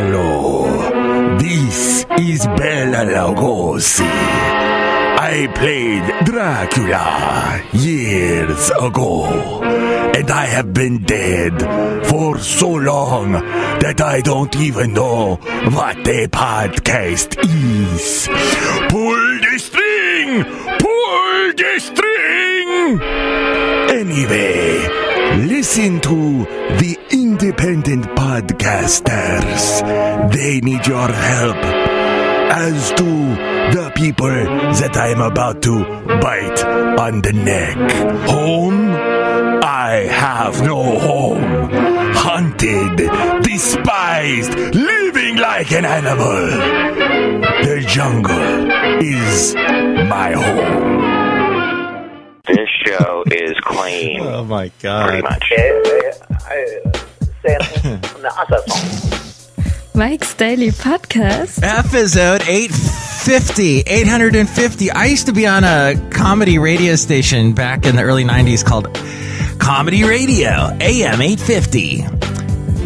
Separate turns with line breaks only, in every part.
Hello, this is Bela Lugosi. I played Dracula years ago, and I have been dead for so long that I don't even know what a podcast is. Pull the string! Pull the string! Anyway, listen to the independent podcasters. They need your help. As do the people that I'm about to bite on the neck. Home? I have no home. Hunted, despised, living like an animal. The jungle is my home.
This show is clean.
Oh my God.
Pretty much.
Mike's Daily Podcast.
Episode 850. I used to be on a comedy radio station back in the early 90s called Comedy Radio, AM 850.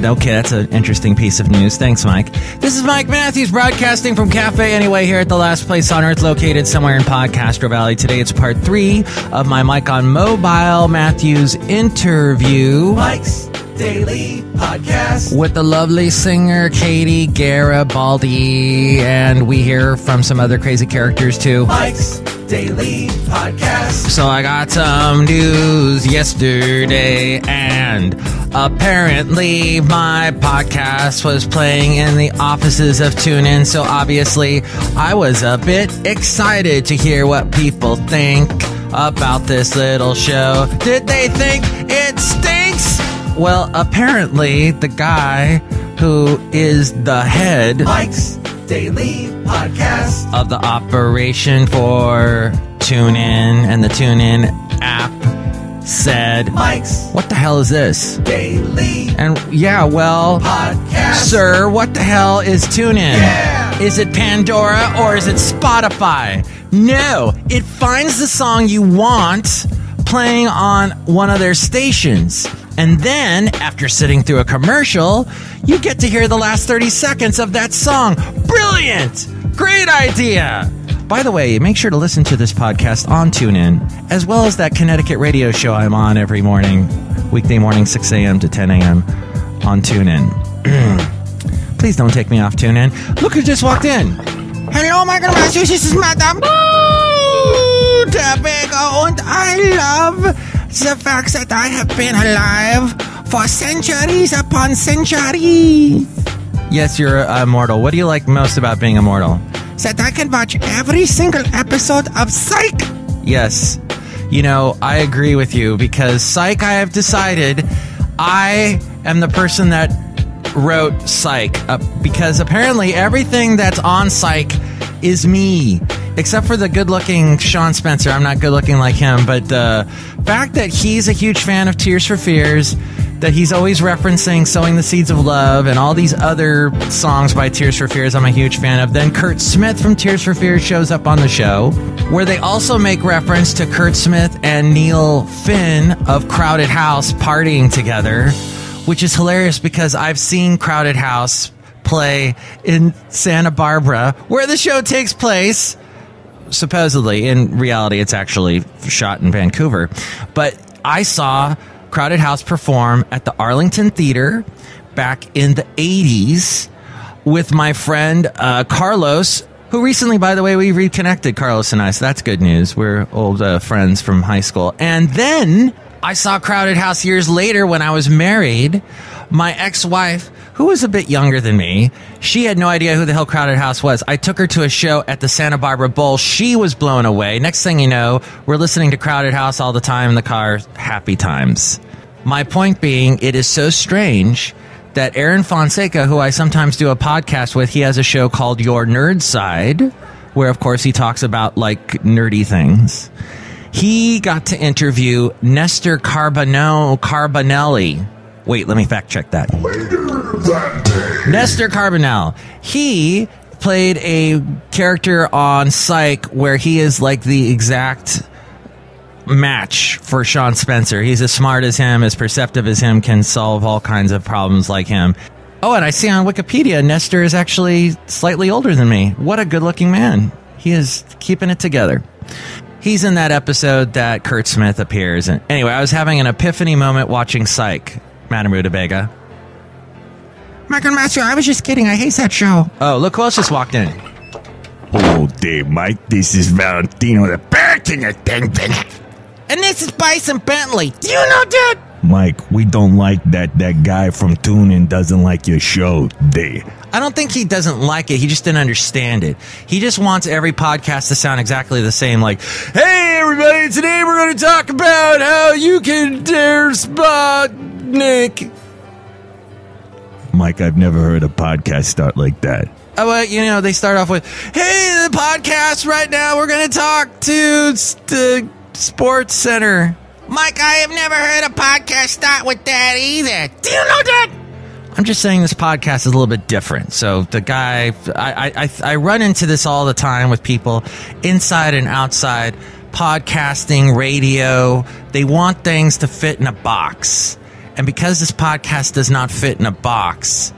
Okay, that's an interesting piece of news. Thanks, Mike. This is Mike Matthews broadcasting from Cafe Anyway here at the last place on earth located somewhere in Podcastro Valley. Today it's part 3 of my Mike on Mobile Matthews interview. Mike's Daily Podcast. With the lovely singer KATIE Garibaldi. And we hear from some other crazy characters too. Mike's Daily Podcast. So I got some news yesterday, and apparently my podcast was playing in the offices of TuneIn, so obviously I was a bit excited to hear what people think about this little show. Did they think it stinks? Well, apparently the guy who is the head Mike's Daily Podcast of the operation for TuneIn and the TuneIn app said, Mike's, what the hell is this? Daily. And yeah, well, podcast. Sir, what the hell is TuneIn? Yeah. Is it Pandora or is it Spotify? No, it finds the song you want playing on one of their stations. And then, after sitting through a commercial, you get to hear the last 30 seconds of that song. Brilliant! Great idea! By the way, make sure to listen to this podcast on TuneIn, as well as that Connecticut radio show I'm on every morning, weekday morning, 6 a.m. to 10 a.m. on TuneIn. Please don't take me off TuneIn. Look who just walked in. Hello, my Matthews. This is Madame Rootabega, and I love the fact that I have been alive for centuries upon centuries. Yes, you're immortal. What do you like most about being immortal? That I can watch every single episode of Psych. Yes. You know, I agree with you because Psych, I have decided I am the person that wrote Psych because apparently everything that's on Psych is me. Except for the good-looking Sean Spencer. I'm not good-looking like him, but the fact that he's a huge fan of Tears for Fears, that he's always referencing Sowing the Seeds of Love and all these other songs by Tears for Fears I'm a huge fan of. Then Kurt Smith from Tears for Fears shows up on the show, where they also make reference to Kurt Smith and Neil Finn of Crowded House partying together, which is hilarious because I've seen Crowded House play in Santa Barbara, where the show takes place. Supposedly, in reality, it's actually shot in Vancouver. But I saw Crowded House perform at the Arlington Theater back in the 80s with my friend Carlos, who recently, by the way, we reconnected, Carlos and I, so that's good news. We're old friends from high school. And then I saw Crowded House years later when I was married. My ex-wife, who was a bit younger than me, she had no idea who the hell Crowded House was. I took her to a show at the Santa Barbara Bowl. She was blown away. Next thing you know, we're listening to Crowded House all the time in the car. Happy times. My point being, it is so strange that Aaron Fonseca, who I sometimes do a podcast with, he has a show called Your Nerd Side, where, of course, he talks about, like, nerdy things. He got to interview Nestor Carbonelli. Wait, let me fact check that. Nestor Carbonell. He played a character on Psych where he is like the exact match for Sean Spencer. He's as smart as him, as perceptive as him, can solve all kinds of problems like him. Oh, and I see on Wikipedia, Nestor is actually slightly older than me. What a good-looking man. He is keeping it together. He's in that episode that Kurt Smith appears in. Anyway, I was having an epiphany moment watching Psych, Madame Rootabega.
Michael Master, I was just kidding. I hate that show.
Oh, look who else just walked in.
Oh, day, Mike. This is Valentino, the parking attendant.
And this is Bison Bentley. Do you know that?
Mike, we don't like that. That guy from TuneIn doesn't like your show, day.
I don't think he doesn't like it. He just didn't understand it. He just wants every podcast to sound exactly the same. Like, hey, everybody, today we're going to talk about how you can dare spot Nick.
Mike, I've never heard a podcast start like that.
Oh, well, you know, they start off with, hey, the podcast right now, we're going to talk to the Sports Center.
Mike, I have never heard a podcast start with that either. Do you know that?
I'm just saying this podcast is a little bit different. So the guy, I run into this all the time with people inside and outside podcasting, radio. They want things to fit in a box. And because this podcast does not fit in a box,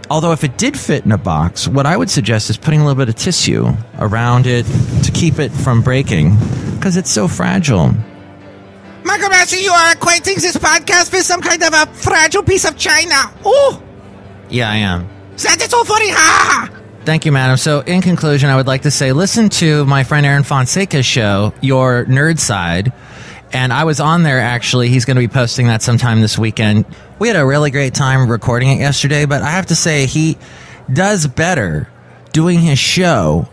although if it did fit in a box, what I would suggest is putting a little bit of tissue around it to keep it from breaking, because it's so fragile.
Michael Master, you are equating this podcast with some kind of a fragile piece of china. Ooh!
Yeah, I am.
That is so funny. Ha!
Thank you, madam. So, in conclusion, I would like to say, listen to my friend Aaron Fonseca's show, Your Nerd Side. And I was on there, actually. He's going to be posting that sometime this weekend. We had a really great time recording it yesterday, but I have to say, he does better doing his show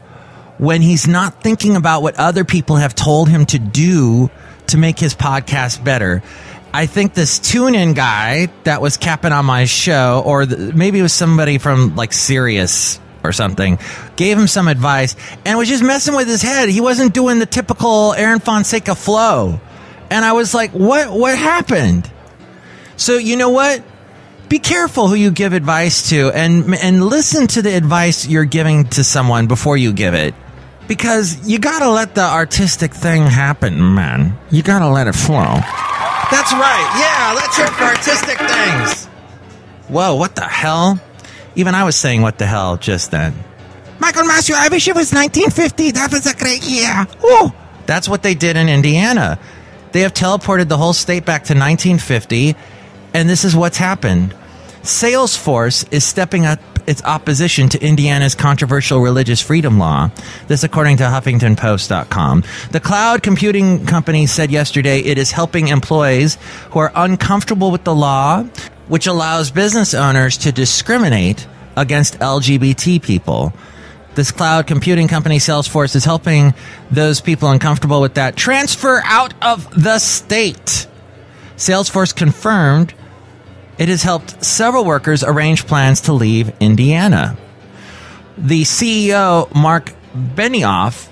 when he's not thinking about what other people have told him to do to make his podcast better. I think this TuneIn guy that was capping on my show, or maybe it was somebody from like Sirius or something, gave him some advice and was just messing with his head. He wasn't doing the typical Aaron Fonseca flow. And I was like, what happened? So you know what? Be careful who you give advice to, and listen to the advice you're giving to someone before you give it. Because you gotta let the artistic thing happen, man. You gotta let it flow. That's right. Yeah, let's hear it for artistic things. Whoa, what the hell? Even I was saying what the hell just then.
Michael Master, I wish it was 1950. That was a great year. Ooh.
That's what they did in Indiana. They have teleported the whole state back to 1950, and this is what's happened. Salesforce is stepping up its opposition to Indiana's controversial religious freedom law. This according to HuffingtonPost.com. The cloud computing company said yesterday it is helping employees who are uncomfortable with the law, which allows business owners to discriminate against LGBT people. This cloud computing company, Salesforce, is helping those people uncomfortable with that transfer out of the state. Salesforce confirmed it has helped several workers arrange plans to leave Indiana. The CEO, Mark Benioff,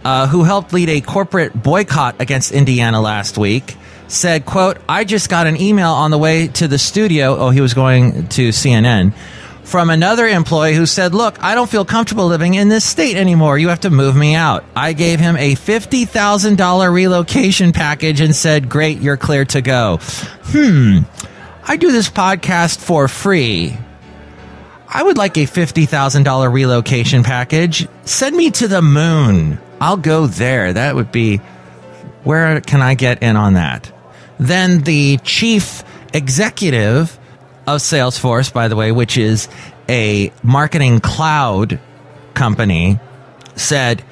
who helped lead a corporate boycott against Indiana last week, said, quote, I just got an email on the way to the studio. Oh, he was going to CNN. From another employee who said, look, I don't feel comfortable living in this state anymore. You have to move me out. I gave him a $50,000 relocation package and said, great, you're clear to go. I do this podcast for free. I would like a $50,000 relocation package. Send me to the moon. I'll go there. That would be... Where can I get in on that? Then the chief executive of Salesforce, by the way, which is a marketing cloud company, said,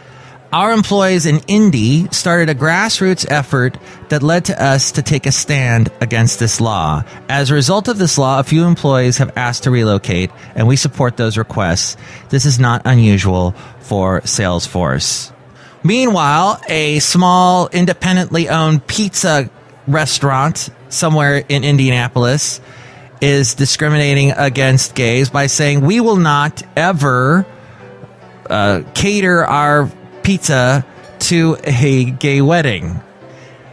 our employees in Indy started a grassroots effort that led to us to take a stand against this law. As a result of this law, a few employees have asked to relocate, and we support those requests. This is not unusual for Salesforce. Meanwhile, a small, independently owned pizza restaurant somewhere in Indianapolis is discriminating against gays by saying, we will not ever cater our pizza to a gay wedding.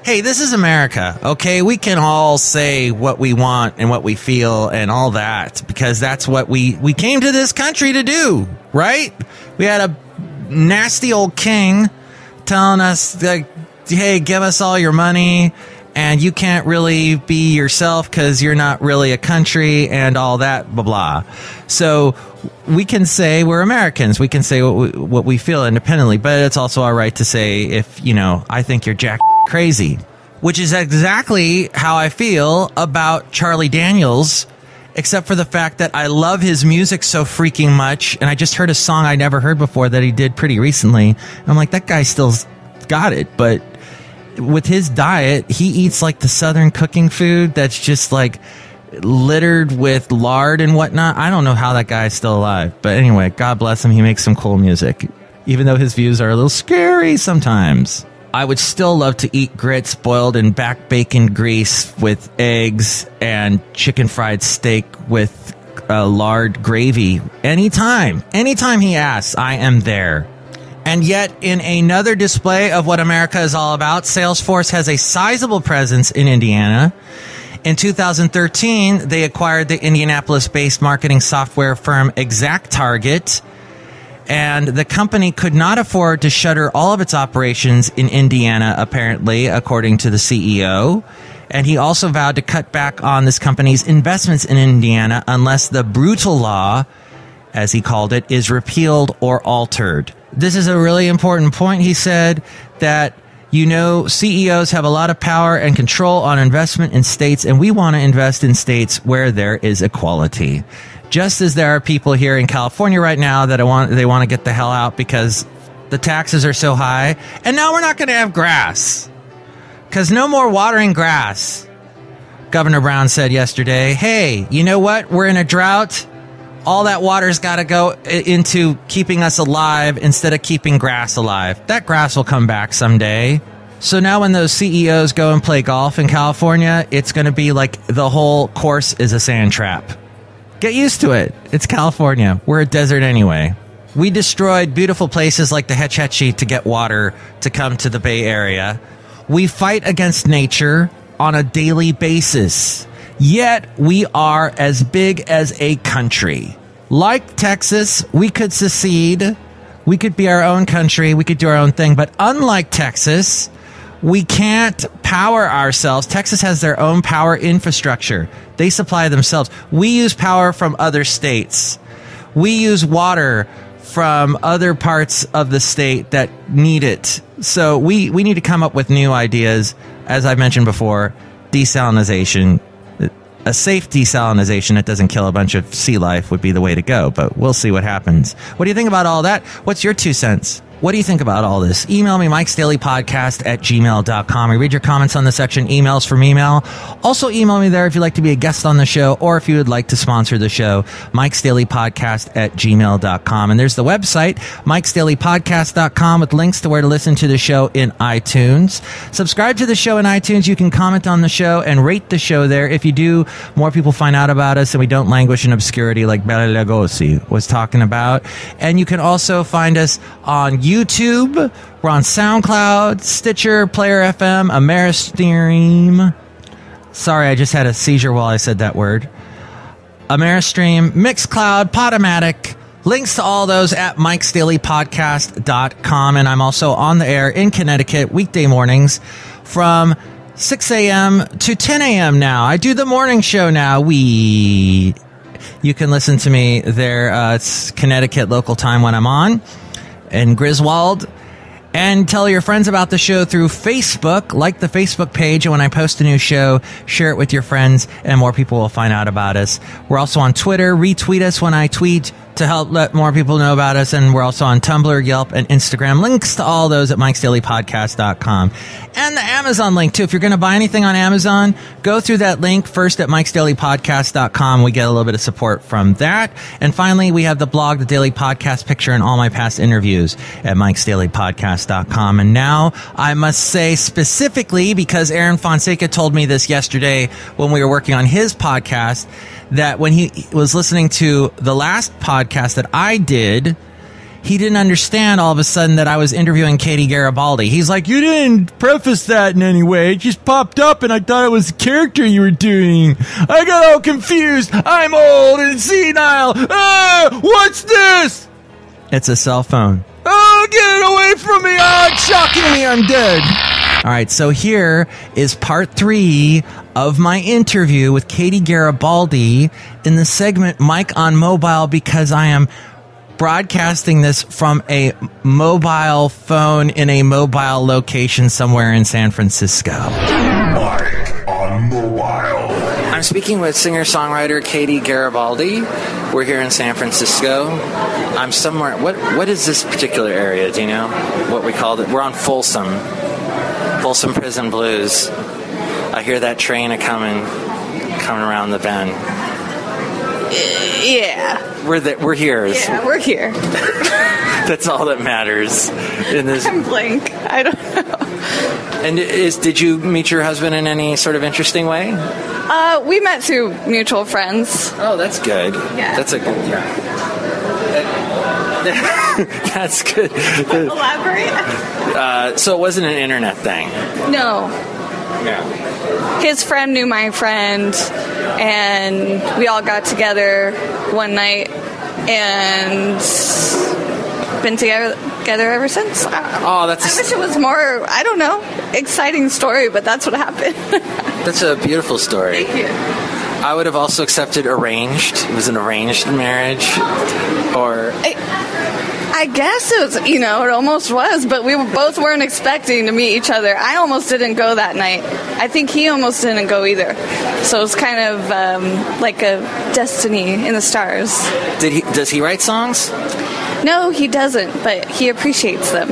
Hey, this is America, okay? We can all say what we want and what we feel and all that, because that's what we came to this country to do, right? We had a nasty old king telling us, hey, give us all your money and you can't really be yourself because you're not really a country and all that, blah, blah. So we can say we're Americans. We can say what we feel independently, but it's also our right to say if, I think you're jack crazy, which is exactly how I feel about Charlie Daniels, except for the fact that I love his music so freaking much, and I just heard a song I never heard before that he did pretty recently. And I'm like, that guy still's got it, but with his diet, he eats like the Southern cooking food that's just like littered with lard and whatnot. I don't know how that guy is still alive, but anyway, God bless him. He makes some cool music, even though his views are a little scary sometimes. I would still love to eat grits boiled in back bacon grease with eggs and chicken fried steak with lard gravy anytime he asks. I am there. And yet, in another display of what America is all about, Salesforce has a sizable presence in Indiana. In 2013, they acquired the Indianapolis-based marketing software firm ExactTarget, and the company could not afford to shutter all of its operations in Indiana, apparently, according to the CEO. And he also vowed to cut back on this company's investments in Indiana unless the brutal law, as he called it, is repealed or altered. This is a really important point. He said that, CEOs have a lot of power and control on investment in states, and we want to invest in states where there is equality. Just as there are people here in California right now that they want to get the hell out because the taxes are so high, and now we're not going to have grass. Because no more watering grass. Governor Brown said yesterday, hey, you know what? We're in a drought. All that water's got to go into keeping us alive instead of keeping grass alive. That grass will come back someday. So now when those CEOs go and play golf in California, it's going to be like the whole course is a sand trap. Get used to it. It's California. We're a desert anyway. We destroyed beautiful places like the Hetch Hetchy to get water to come to the Bay Area. We fight against nature on a daily basis. Yet, we are as big as a country. Like Texas, we could secede. We could be our own country. We could do our own thing. But unlike Texas, we can't power ourselves. Texas has their own power infrastructure. They supply themselves. We use power from other states. We use water from other parts of the state that need it. So we need to come up with new ideas. As I mentioned before, desalinization. A safe desalinization that doesn't kill a bunch of sea life would be the way to go, but we'll see what happens. What do you think about all that? What's your 2 cents? What do you think about all this? Email me, MIKEs-DAILY-PODCAST@gmail.com. I read your comments on the section emails from email. Also email me there if you'd like to be a guest on the show or if you would like to sponsor the show, MIKEs-DAILY-PODCAST@gmail.com. And there's the website, MIKES-DAILY-PODCAST.com, with links to where to listen to the show in iTunes. Subscribe to the show in iTunes. You can comment on the show and rate the show there. If you do, more people find out about us and we don't languish in obscurity like Bela Lugosi was talking about. And you can also find us on YouTube. We're on SoundCloud, Stitcher, Player FM, Ameristream. Sorry, I just had a seizure while I said that word. Ameristream, Mixcloud, Podomatic. Links to all those at MIKES-DAILY-PODCAST.com. And I'm also on the air in Connecticut weekday mornings from 6 a.m. to 10 a.m. now. I do the morning show now. You can listen to me there. It's Connecticut local time when I'm on. In Griswold, and tell your friends about the show through Facebook. Like the Facebook page, and when I post a new show, share it with your friends, and more people will find out about us. We're also on Twitter. Retweet us when I tweet to help let more people know about us, and we're also on Tumblr, Yelp, and Instagram. Links to all those at MIKES-DAILY-PODCAST.com. And the Amazon link, too. If you're going to buy anything on Amazon, go through that link first at MIKES-DAILY-PODCAST.com. We get a little bit of support from that. And finally, we have the blog, The Daily Podcast Picture, and all my past interviews at MIKES-DAILY-PODCAST.com. And now, I must say specifically, because Aaron Fonseca told me this yesterday when we were working on his podcast, that when he was listening to the last podcast that I did, he didn't understand all of a sudden that I was interviewing KATIE Garibaldi. He's like, you didn't preface that in any way. It just popped up and I thought it was a character you were doing. I got all confused. I'm old and senile. What's this? It's a cell phone. Oh, get it away from me. Oh, it's shocking me. I'm dead. All right, so here is part 3 of my interview with KATIE Garibaldi in the segment Mike on Mobile, because I am broadcasting this from a mobile phone in a mobile location somewhere in San Francisco.
Mike on Mobile.
I'm speaking with singer-songwriter KATIE Garibaldi. We're here in San Francisco. I'm somewhere. What is this particular area? Do you know what we called it? We're on Folsom Prison Blues. I hear that train coming around the bend.
Yeah.
We're here.
Yeah, we're here.
That's all that matters in this.
I'm blank. I don't know.
And did you meet your husband in any sort of interesting way?
We met through mutual friends.
Oh, that's good.
Yeah.
That's a good. Yeah. That's good.
Elaborate.
So it wasn't an internet thing.
No.
Yeah.
His friend knew my friend, and we all got together one night and been together ever since.
Oh,
I wish it was more, I don't know, exciting story, but that's what happened.
That's a beautiful story.
Thank you.
I would have also accepted arranged. It was an arranged marriage, or
I guess it was, it almost was, but we both weren't expecting to meet each other. I almost didn't go that night. I think he almost didn't go either. So it was kind of like a destiny in the stars.
Does he write songs?
No, he doesn't, but he appreciates them.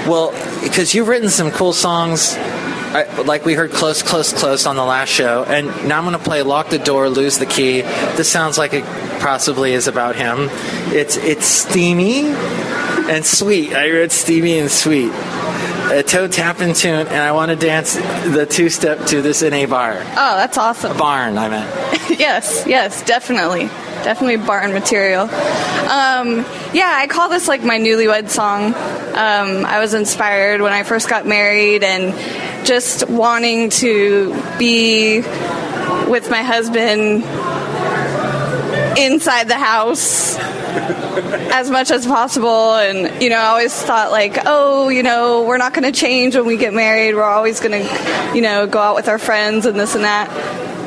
Well, because you've written some cool songs. Like we heard Close, Close, Close on the last show, and now I'm going to play Lock the Door, Lose the Key. This sounds like it possibly is about him. It's steamy and sweet. I wrote steamy and sweet. A toe tapping tune, and I want to dance the two-step to this in a bar.
Oh, that's awesome.
A barn, I meant.
Yes, definitely. Definitely barn material. Yeah, I call this like my newlywed song. I was inspired when I first got married and just wanting to be with my husband inside the house as much as possible. And, I always thought like, we're not going to change when we get married. We're always going to, go out with our friends and this and that.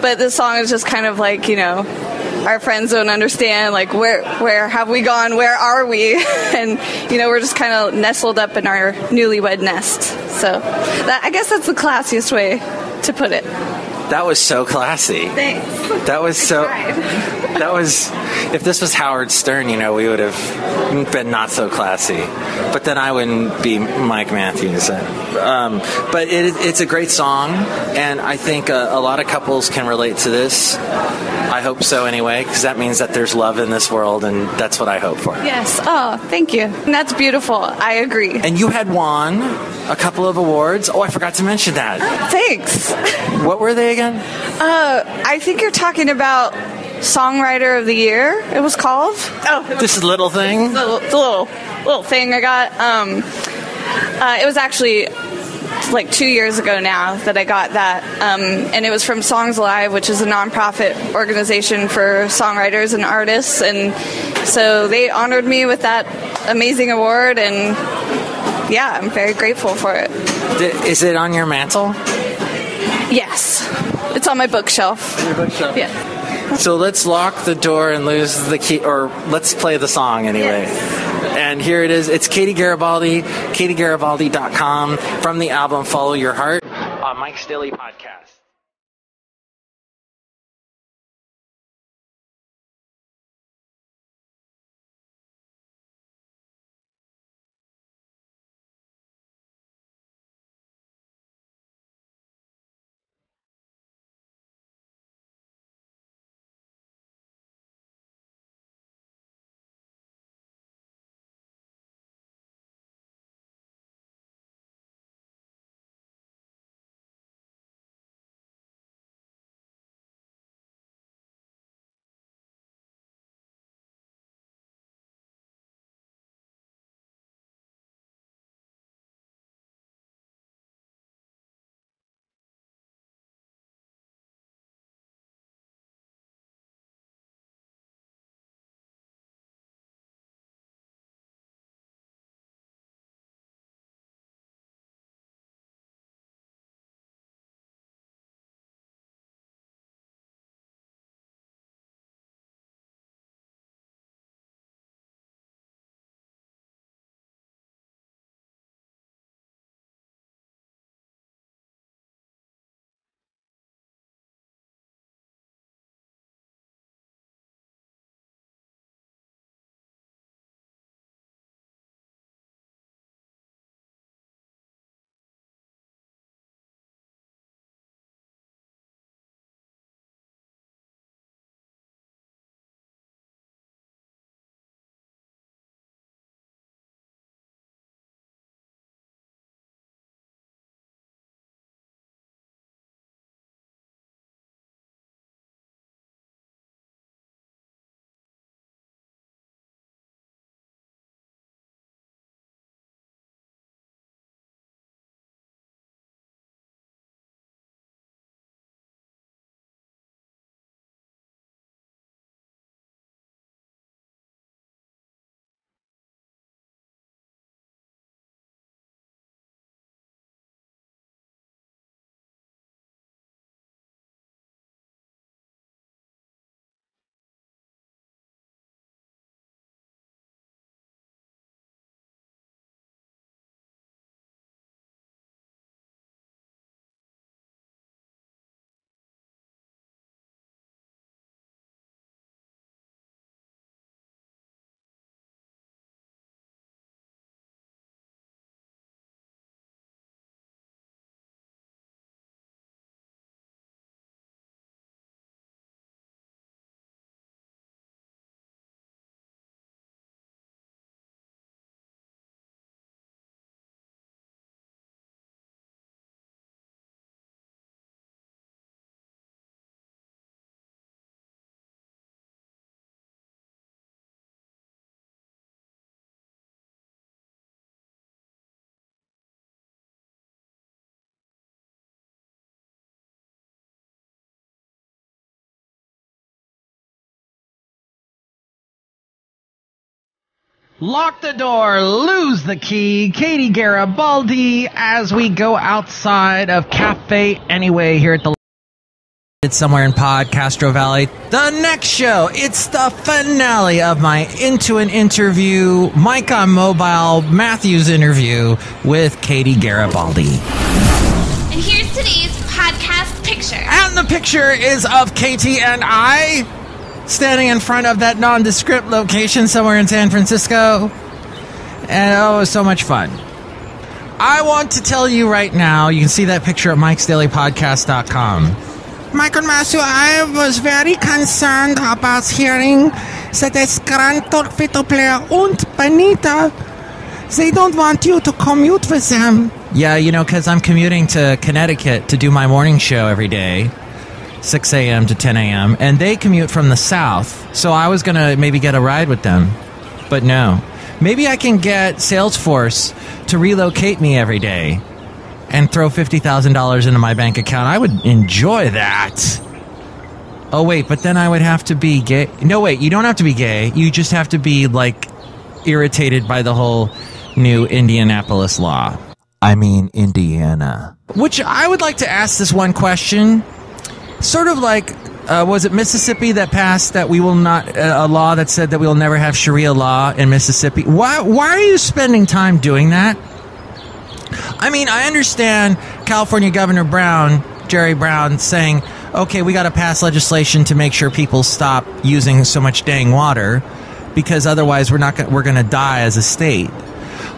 But this song is just kind of like, our friends don't understand, like, where have we gone? Where are we? And, we're just kind of nestled up in our newlywed nest. So I guess that's the classiest way to put it.
That was so classy.
Thanks.
That was if this was Howard Stern, we would have been not so classy. But then I wouldn't be Mike Matthews. But it's a great song, and I think a lot of couples can relate to this. I hope so anyway, because that means that there's love in this world, and that's what I hope for.
Yes. Oh, thank you. And that's beautiful. I agree.
And you had won a couple of awards. Oh, I forgot to mention that.
Thanks.
What were they again?
I think you're talking about Songwriter of the Year, it was called. Oh,
this little thing?
The little thing I got. It was actually like 2 years ago now that I got that, and it was from Songs Alive, which is a nonprofit organization for songwriters and artists, and so they honored me with that amazing award, and yeah, I'm very grateful for it.
Is it on your mantle?
Yes, it's on my bookshelf.
On your bookshelf?
Yeah.
So let's lock the door and lose the key, or let's play the song anyway.
Yes.
And here it is. It's KATIE Garibaldi, KatieGaribaldi.com, from the album Follow Your Heart on Mike's Daily Podcast. Lock the door, lose the key. Katie Garibaldi as we go outside of Cafe Anyway here at the... It's somewhere in Castro Valley. The next show, it's the finale of my Into an Interview, Mike on Mobile, Matthews interview with Katie Garibaldi.
And here's today's podcast picture.
And the picture is of Katie and I standing in front of that nondescript location somewhere in San Francisco. And oh, it was so much fun. I want to tell you right now, you can see that picture at MIKEs-DAILY-PODCAST-850-RootsMusic.
Michael Matthew, I was very concerned about hearing that this grand torpedo player und Benita, they don't want you to commute with them.
Yeah, you know, because I'm commuting to Connecticut to do my morning show every day, 6 a.m. to 10 a.m., and they commute from the south, so I was going to maybe get a ride with them, but no. Maybe I can get Salesforce to relocate me every day and throw $50,000 into my bank account. I would enjoy that. Oh, wait, but then I would have to be gay. No, wait, you don't have to be gay. You just have to be, like, irritated by the whole new Indianapolis law. I mean, Indiana. Which I would like to ask this one question. Sort of like, was it Mississippi that passed that we will not, a law that said that we will never have Sharia law in Mississippi? Why are you spending time doing that? I mean, I understand California Governor Brown, Jerry Brown, saying, okay, we got to pass legislation to make sure people stop using so much dang water because otherwise we're going to die as a state.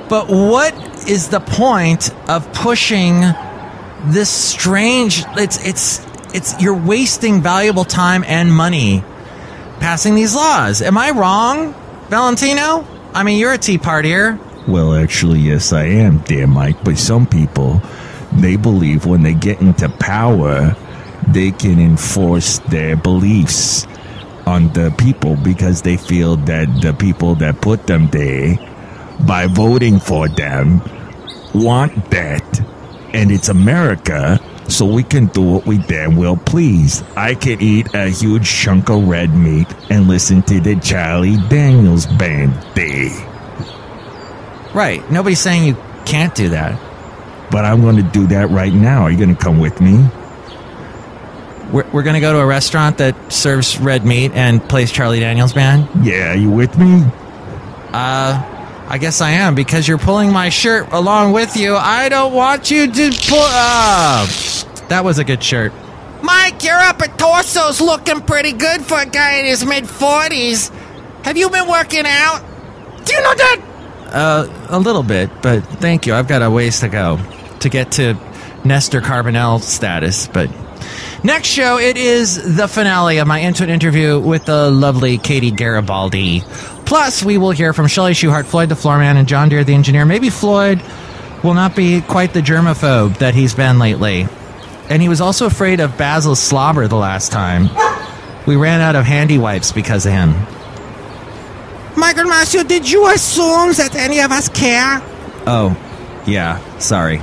But what is the point of pushing this strange, it's you're wasting valuable time and money passing these laws. Am I wrong, Valentino? I mean, you're a Tea Partier.
Well, actually, yes, I am, dear Mike. But some people, they believe when they get into power, they can enforce their beliefs on the people because they feel that the people that put them there, by voting for them, want that. And it's America, so we can do what we damn well please. I can eat a huge chunk of red meat and listen to the Charlie Daniels Band there.
Right. Nobody's saying you can't do that.
But I'm going to do that right now. Are you going to come with me?
We're going to go to a restaurant that serves red meat and plays Charlie Daniels Band?
Yeah, are you with me?
I guess I am, because you're pulling my shirt along with you. I don't want you to pull... that was a good shirt.
Mike, your upper torso's looking pretty good for a guy in his mid-40s. Have you been working out? Do you know that?
A little bit, but thank you. I've got a ways to go to get to Nestor Carbonell status, but... Next show, it is the finale of my Into an Interview with the lovely Katie Garibaldi. Plus, we will hear from Shelley Shuhart, Floyd the Floorman, and John Deere the Engineer. Maybe Floyd will not be quite the germaphobe that he's been lately. And he was also afraid of Basil's slobber the last time. We ran out of handy wipes because of him.
Michael Matthew, did you assume that any of us care?
Oh, yeah, sorry.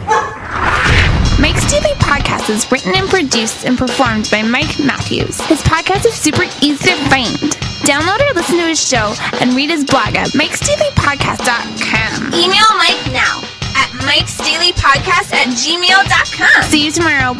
Mike's Daily Podcast is written and produced and performed by Mike Matthews. His podcast is super easy to find. Download or listen to his show and read his blog at MIKEs-DAILY-PODCAST.com. Email Mike now at MIKEs-DAILY-PODCAST@gmail.com. See you tomorrow.